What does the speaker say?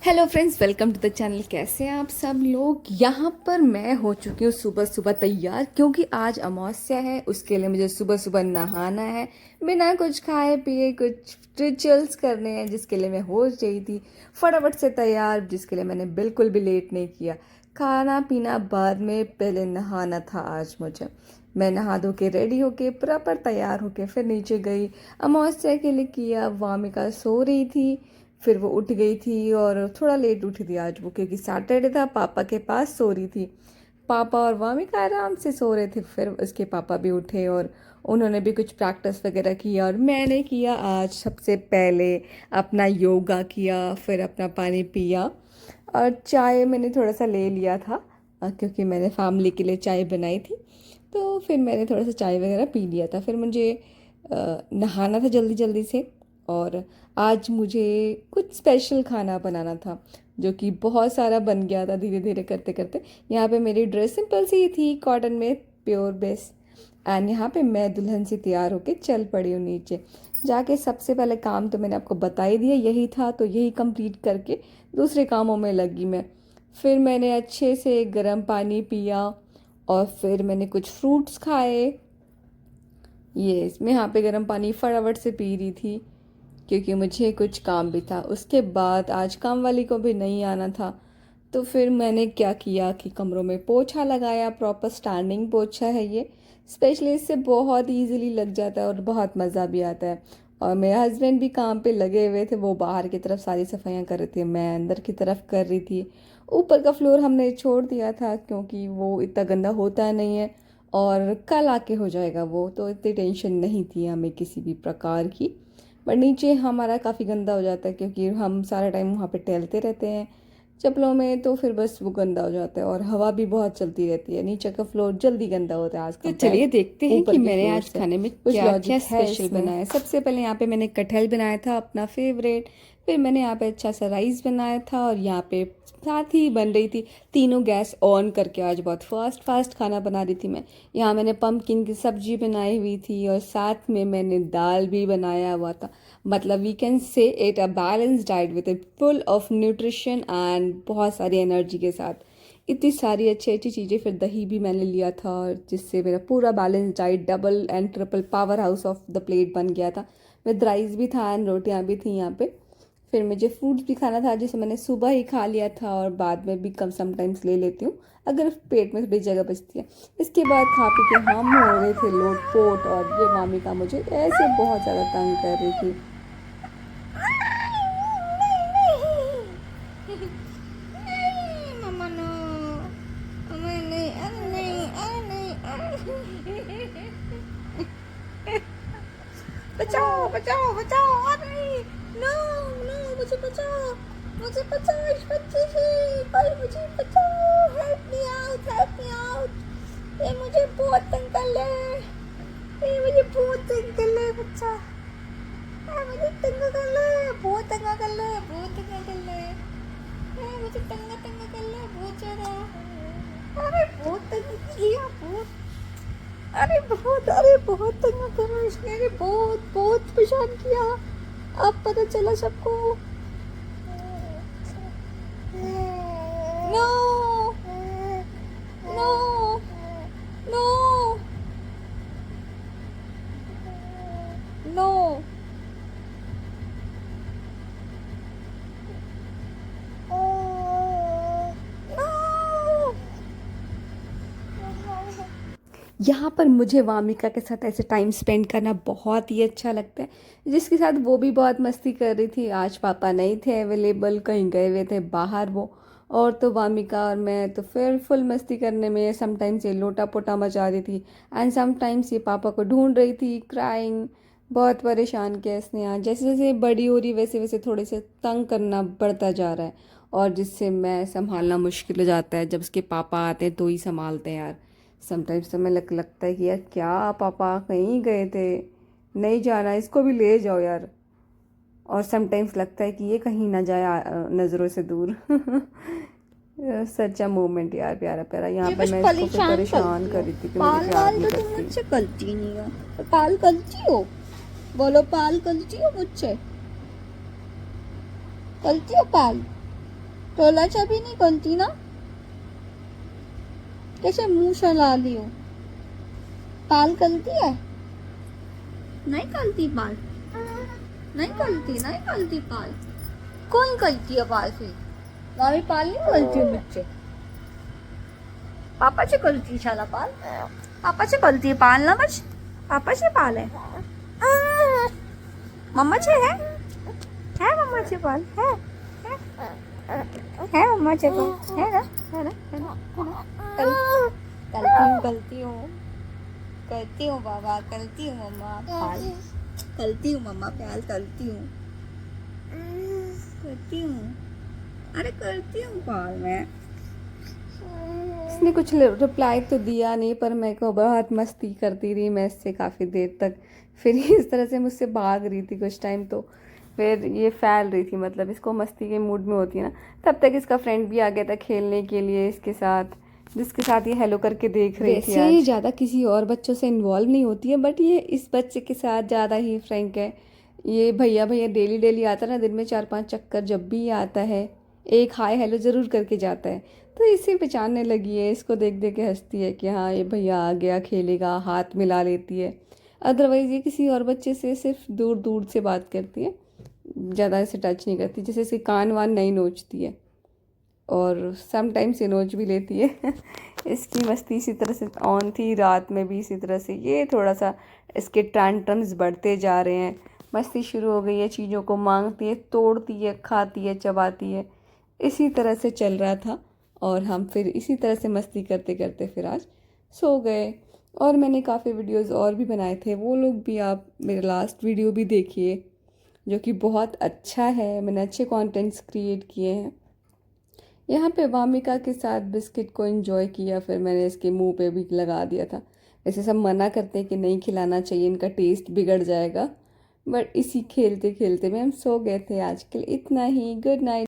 Hello friends, welcome to the channel. कैसे हैं आप सब लोग। यहाँ पर मैं हो चुकी हूँ सुबह सुबह तैयार, क्योंकि आज अमावस्या है। उसके लिए मुझे सुबह सुबह नहाना है, बिना कुछ खाए पिए कुछ रिचुअल्स करने हैं, जिसके लिए मैं हो रही थी फटाफट से तैयार, जिसके लिए मैंने बिल्कुल भी लेट नहीं किया। खाना पीना बाद में, पहले नहाना था आज मुझे। मैं नहा धो के रेडी होके प्रॉपर तैयार होके फिर नीचे गई, अमावस्या के लिए किया। वामिका सो रही थी, फिर वो उठ गई थी और थोड़ा लेट उठी थी आज वो, क्योंकि सैटरडे था। पापा के पास सो रही थी। पापा और वामिका आराम से सो रहे थे। फिर उसके पापा भी उठे और उन्होंने भी कुछ प्रैक्टिस वगैरह किया, और मैंने किया आज सबसे पहले अपना योगा किया, फिर अपना पानी पिया और चाय मैंने थोड़ा सा ले लिया था, क्योंकि मैंने फैमिली के लिए चाय बनाई थी। तो फिर मैंने थोड़ा सा चाय वगैरह पी लिया था। फिर मुझे नहाना था जल्दी जल्दी से, और आज मुझे कुछ स्पेशल खाना बनाना था, जो कि बहुत सारा बन गया था धीरे धीरे करते करते। यहाँ पे मेरी ड्रेस सिंपल सी थी, कॉटन में, प्योर बेस। एंड यहाँ पे मैं दुल्हन से तैयार होके चल पड़ी हूँ नीचे जाके। सबसे पहले काम तो मैंने आपको बता ही दिया, यही था, तो यही कंप्लीट करके दूसरे कामों में लगी मैं। फिर मैंने अच्छे से गर्म पानी पिया और फिर मैंने कुछ फ्रूट्स खाए। ये मैं यहाँ पे गर्म पानी फटाफट से पी रही थी, क्योंकि मुझे कुछ काम भी था। उसके बाद आज काम वाली को भी नहीं आना था, तो फिर मैंने क्या किया कि कमरों में पोछा लगाया। प्रॉपर स्टैंडिंग पोछा है ये, स्पेशली इससे बहुत इजीली लग जाता है और बहुत मज़ा भी आता है। और मेरे हस्बैंड भी काम पे लगे हुए थे, वो बाहर की तरफ सारी सफाइयाँ कर रही थी, मैं अंदर की तरफ कर रही थी। ऊपर का फ्लोर हमने छोड़ दिया था, क्योंकि वो इतना गंदा होता नहीं है और कल आके हो जाएगा वो, तो इतनी टेंशन नहीं थी हमें किसी भी प्रकार की। पर नीचे हमारा काफ़ी गंदा हो जाता है, क्योंकि हम सारा टाइम वहाँ पे टहलते रहते हैं चप्पलों में, तो फिर बस वो गंदा हो जाता है और हवा भी बहुत चलती रहती है। नीचे का फ्लोर जल्दी गंदा होता है आज तो कंपेयर चलिए देखते हैं कि ऊपर के मैंने फ्लोर आज से। खाने में कुछ क्या लॉजिक क्या है स्पेशल इसमें। बनाया। सबसे पहले यहाँ पे मैंने कटहल बनाया था, अपना फेवरेट। फिर मैंने यहाँ पे अच्छा सा राइस बनाया था, और यहाँ पे साथ ही बन रही थी, तीनों गैस ऑन करके आज बहुत फास्ट फास्ट खाना बना रही थी मैं। यहाँ मैंने पम्पकिन की सब्जी बनाई हुई थी, और साथ में मैंने दाल भी बनाया हुआ था। मतलब we can say it a balance diet with full of nutrition and बहुत सारी एनर्जी के साथ। इतनी सारी अच्छी अच्छी चीज़ें। फिर दही भी मैंने लिया था, जिससे मेरा पूरा balance diet double and triple power house of the plate बन गया था। विद राइस भी था एंड रोटियां भी थी यहाँ पे। फिर मुझे फ्रूट्स भी खाना था, जिसे मैंने सुबह ही खा लिया था, और बाद में भी कम समटाइम्स ले लेती हूँ अगर पेट में थोड़ी जगह बचती है। इसके बाद खा पी के हम हो गए थे लोट पोट, और ये मामिका मुझे ऐसे बहुत ज़्यादा तंग कर रही थी। मम्मा नो मम्मा नहीं अरे नहीं अरे नहीं बचाओ बचाओ बचाओ अरे नो नो मुझे बचाओ इस बच्चे से कोई मुझे बचाओ हेल्प मी आउट ये मुझे बहुत तंग कर ले ये मुझे बहुत तंग कर ले बच्चा ये मुझे तंग कर ले बहुत तंग कर ले बहुत तंग कर ले मुझे तंग तंग कर ले बहुत ज़्यादा अरे बहुत तंग किया बहुत अरे बहुत तंग करा इसने अरे बहुत बहुत परेशान किया अब पता चला सबको नो नो नो नो यहाँ पर मुझे वामिका के साथ ऐसे टाइम स्पेंड करना बहुत ही अच्छा लगता है, जिसके साथ वो भी बहुत मस्ती कर रही थी। आज पापा नहीं थे अवेलेबल, कहीं गए हुए थे बाहर वो। और तो वामिका और मैं तो फिर फुल मस्ती करने में, समटाइम्स ये लोटा पोटा मचा रही थी एंड समटाइम्स ये पापा को ढूंढ रही थी, क्राइंग। बहुत परेशान किया इसने आज। जैसे जैसे बड़ी हो रही वैसे वैसे थोड़े से तंग करना बढ़ता जा रहा है, और जिससे मैं संभालना मुश्किल हो जाता है। जब उसके पापा आते हैं तो ही संभालते हैं यार। समटाइम्स तो मैं लगता है कि यार क्या पापा कहीं गए थे, नहीं जाना, इसको भी ले जाओ यार। और समटाइम्स लगता है कि ये कहीं ना जाए नज़रों से दूर। सच्चा मोमेंट यार, प्यारा प्यारा। यहाँ ये पे बस मैं इसको फिर परेशान परेशान करती कर हो रही थी कि मुझे पाल प्यार वाल नहीं तो तुम करती। मुझसे गलती नहीं है तो पाल गलती हो बोलो पाल गलती हो मुझसे गलती हो पाल टोला चाबी नहीं बनती ना, कैसे मुंह चला ली हो। पाल गलती है, नहीं गलती पाल, नहीं गलती पाल। कौन गलती है पाल से? मामी पाल नहीं गलती है मुझसे, पापा से गलती शाला पाल, पापा से गलती है पाल ना, बस पापा से पाल है, मम्मा से है मम्मा से पाल है मम्मा से पाल है ना। गलती हूँ बाबा, गलती हूँ मम्मा पाल, गलती हूँ मम्मा प्याल, गलती हूँ, अरे करती हूँ पाल मैं। इसने कुछ रिप्लाई तो दिया नहीं, पर मैं को बहुत मस्ती करती रही मैं इससे काफ़ी देर तक। फिर इस तरह से मुझसे भाग रही थी कुछ टाइम, तो फिर ये फैल रही थी, मतलब इसको मस्ती के मूड में होती है ना। तब तक इसका फ्रेंड भी आ गया था खेलने के लिए इसके साथ, जिसके साथ ये हेलो करके देख रही थी। वैसे ज़्यादा किसी और बच्चों से इन्वॉल्व नहीं होती है, बट ये इस बच्चे के साथ ज़्यादा ही फ्रैंक है। ये भैया डेली आता ना, दिन में 4-5 चक्कर जब भी आता है, एक हाय हेलो ज़रूर करके जाता है। तो इसे पहचानने लगी है, इसको देख देख के हंसती है कि हाँ ये भैया आ गया, खेलेगा, हाथ मिला लेती है। अदरवाइज़ ये किसी और बच्चे से सिर्फ दूर दूर से बात करती है, ज़्यादा इसे टच नहीं करती। जैसे इसके कान वान नहीं नोचती है, और समटाइम्स ये नोच भी लेती है। इसकी मस्ती इसी तरह से ऑन थी, रात में भी इसी तरह से। ये थोड़ा सा इसके टैंट्रम्स बढ़ते जा रहे हैं, मस्ती शुरू हो गई है, चीज़ों को मांगती है, तोड़ती है, खाती है, चबाती है। इसी तरह से चल रहा था, और हम फिर इसी तरह से मस्ती करते करते फिर आज सो गए। और मैंने काफ़ी वीडियोस और भी बनाए थे, वो लोग भी आप मेरा लास्ट वीडियो भी देखिए, जो कि बहुत अच्छा है। मैंने अच्छे कंटेंट्स क्रिएट किए हैं। यहाँ पे वामिका के साथ बिस्किट को एंजॉय किया, फिर मैंने इसके मुंह पे भी लगा दिया था। वैसे सब मना करते हैं कि नहीं खिलाना चाहिए, इनका टेस्ट बिगड़ जाएगा, बट इसी खेलते खेलते में हम सो गए थे। आज के लिए इतना ही, गुड नाइट।